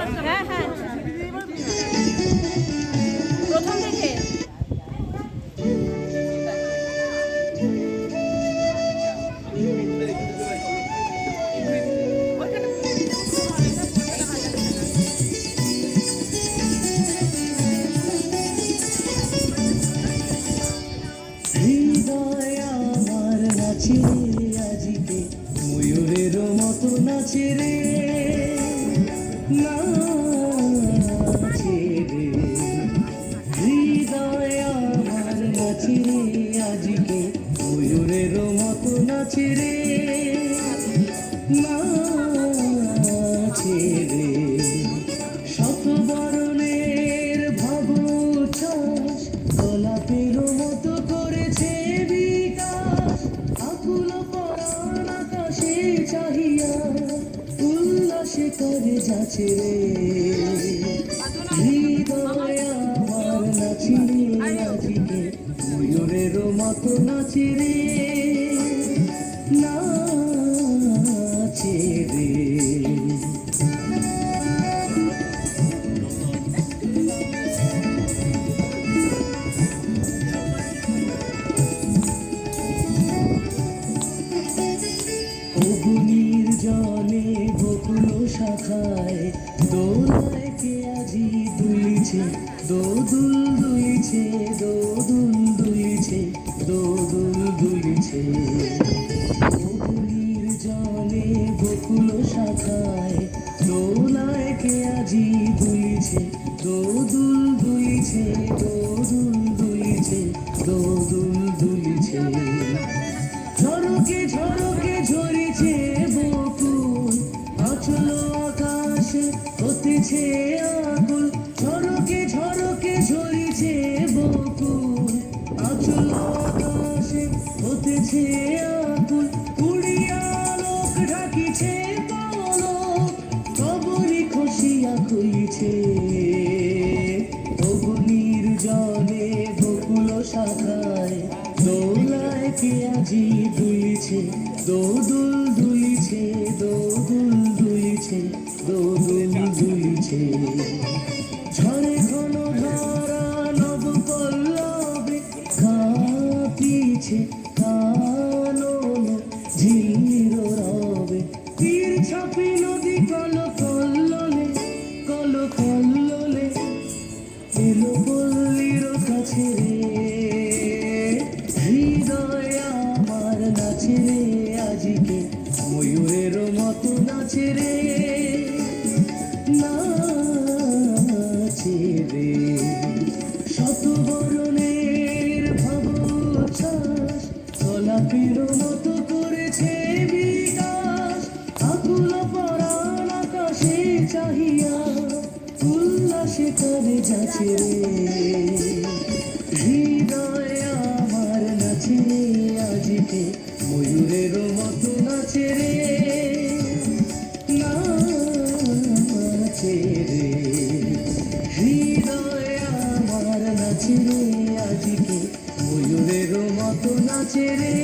হ্যাঁ হ্যাঁ প্রথম থেকে হৃদয় আমার নাচে আজিকে ময়ূরের মতো নাচে রে নাচে রে হৃদয় আমার নাচে আজিকে ময়ূরের মতো নাচে রে নাচে রে শত বরণের ভাবছাস গোলাপের মতো করেছে বিকাশ আকুল পরাণ আকাশে চাহিয়া উল্লাসে করে যাচ্ছে রে হৃদয় আমার নাচি রে আজিকে ময়ূরের মতো নাচে রে নাচে রে অগ্নির জলে বকুল শাখায় দোলায় কে আজি দুলিছে দোদুল দুলিছে দোদুল দুলিছে দোদুল দুলিছে অগ্নির জলে বকুল শাখায় দোলায় কে আজি দুলিছে দোদুল দুলিছে দোদুল দুলিছে দোদুল দুলিছে ঝরকে ঝরকে ঝরিছে বকুল আচল আকাশে হতেছে আকুল ঝরকে ঝরকে ঝরিছে বকুল আচল আকাশে হতেছে আকুল উড়িয়া লোক ঢাকিছে পলক কবরি খসিয়া খুলিছে অগ্নির জলে বকুল শাখায় দোলায় কে আজি দুলিছে দোদুল দুলিছে দোদুল দুলিছে দোদুল দুলিছে ঝরে ঘন ধারা নব পল্লবে কাঁপিছে কানন ঝিল্লির রবে তীর ছাপি নদী কল কল্লোলে কল কল্লোলে এলো পল্লীর কাছে রে হৃদয় আমার নাচে রে আজিকে ময়ূরের মতো নাচে রে নাচে রে শত বরণের ভাবছাস গোলাপের মতো করেছে বিকাশ আকুল পরাণ আকাশে চাহিয়া উল্লাসে করে যাচ্ছে রে হৃদয় আমার নাচে রে আজিকে ময়ূরের মতো নাচে রে নাচে রে হৃদয় আমার নাচে রে আজিকে ময়ূরের মতো নাচে রে